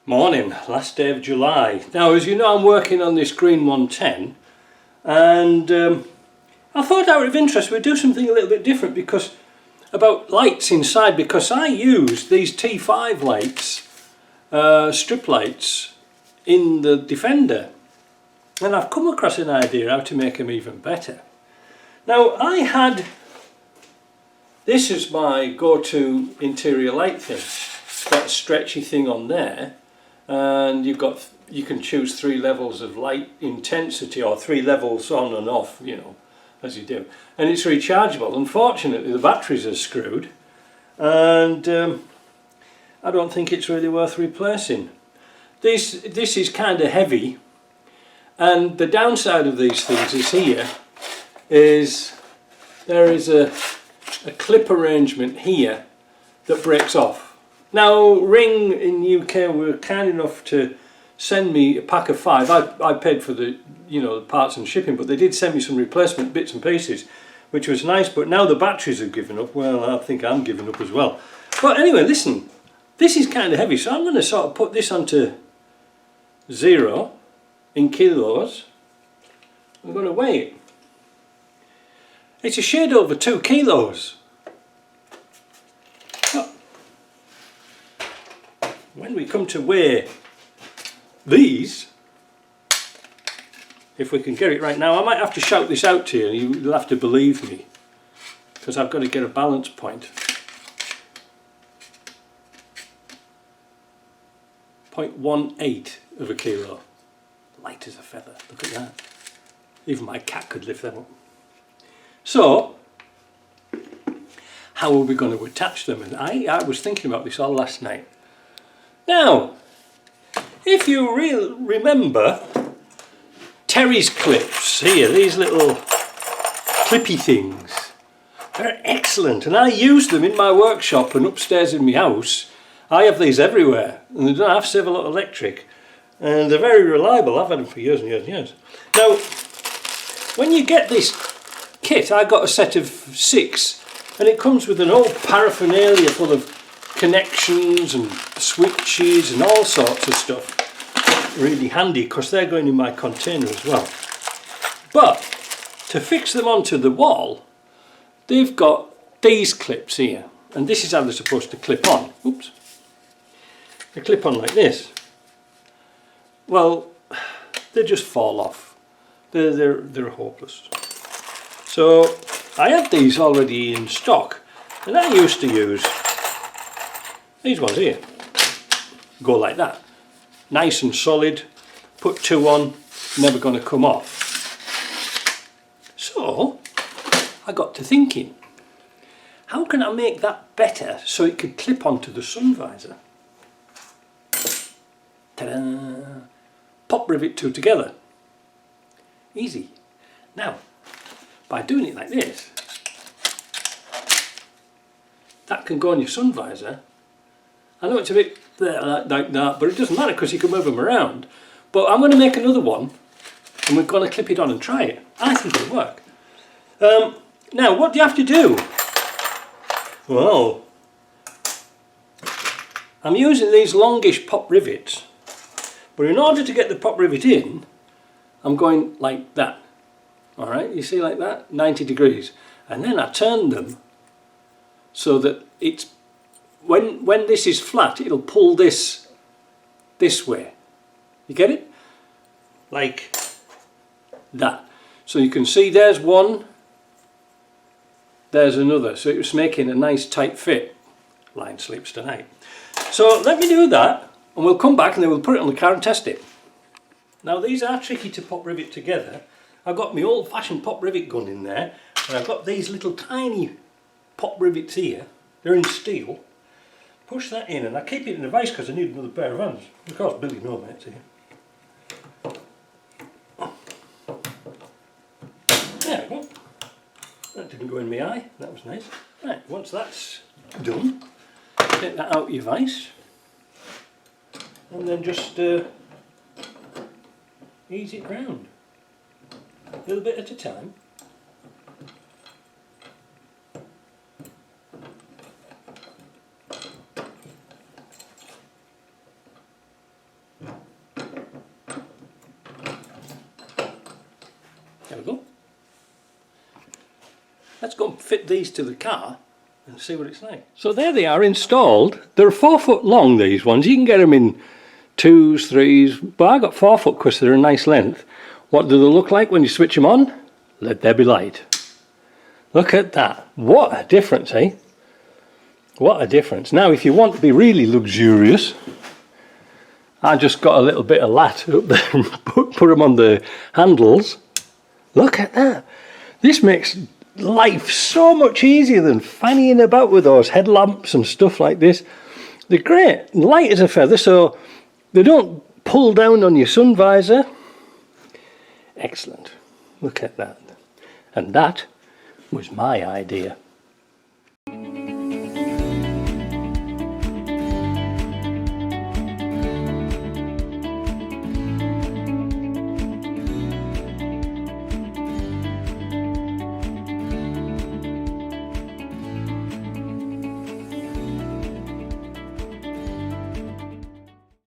Morning, last day of July. Now, as you know, I'm working on this green 110, and I thought out of interest we'd do something a little bit different about lights inside, because I use these T5 lights, strip lights, in the Defender, and I've come across an idea how to make them even better. Now, this is my go-to interior light thing. It's got a stretchy thing on there, and you can choose 3 levels of light intensity, or 3 levels on and off, you know, as you do, and it's rechargeable. Unfortunately, the batteries are screwed, and I don't think it's really worth replacing. This is kind of heavy, and the downside of these things is there is a clip arrangement here that breaks off. Now, Ring in UK were kind enough to send me a pack of 5. I paid for the parts and shipping, but they did send me some replacement bits and pieces, which was nice. But now the batteries have given up. Well, I think I'm giving up as well. But anyway, listen, this is kind of heavy, so I'm going to sort of put this onto 0 in kilos. I'm going to weigh it. It's a shade over 2 kilos. When we come to weigh these, if we can get it right now, I might have to shout this out to you, you'll have to believe me, because I've got to get a balance point. 0.18 of a kilo. Light as a feather, look at that. Even my cat could lift them up. So, how are we going to attach them? And I was thinking about this all last night. Now, if you remember Terry's clips here, these little clippy things, they're excellent, and I use them in my workshop and upstairs in my house. I have these everywhere, and they don't have to save a lot of electric, and they're very reliable. I've had them for years and years and years. Now, when you get this kit, I got a set of 6, and it comes with an old paraphernalia full of connections and switches and all sorts of stuff. Really handy, because they're going in my container as well. But to fix them onto the wall, they've got these clips here, and this is how they're supposed to clip on. Oops. They clip on like this. Well, they just fall off. They're hopeless. So I had these already in stock, and I used to use these ones here. Go like that. Nice and solid. Put 2 on, never going to come off. So I got to thinking, how can I make that better so it could clip onto the sun visor? Ta-da! Pop rivet 2 together. Easy. Now, by doing it like this, that can go on your sun visor. I know it's a bit like that, but it doesn't matter because you can move them around. But I'm going to make another one, and we're going to clip it on and try it. I think it'll work. Now, what do you have to do? Well, I'm using these longish pop rivets, but in order to get the pop rivet in, I'm going like that. Alright, you see, like that? 90 degrees. And then I turn them so that it's when this is flat, it'll pull this way. You get it? Like that. So you can see there's one, there's another. So it's making a nice tight fit. Lion sleeps tonight. So let me do that, and we'll come back and then we'll put it on the car and test it. Now, these are tricky to pop rivet together. I've got my old-fashioned pop rivet gun in there, and I've got these little tiny pop rivets here. They're in steel. Push that in, and I keep it in a vise because I need another pair of hands. Of course, Billy no mates here. There we go. That didn't go in my eye. That was nice. Right, once that's done, take that out of your vise, and then just ease it round. A little bit at a time. let's go and fit these to the car and see what it's like. So there they are installed. They're 4 foot long, these ones. You can get them in 2s, 3s, but I got 4 foot because they're a nice length. What do they look like when you switch them on? Let there be light. Look at that. What a difference, eh? What a difference. Now, if you want to be really luxurious, I just got a little bit of lat up there and put them on the handles. Look at that. This makes life so much easier than fannying about with those headlamps and stuff like this. They're great, light as a feather, so they don't pull down on your sun visor. Excellent. Look at that. And that was my idea.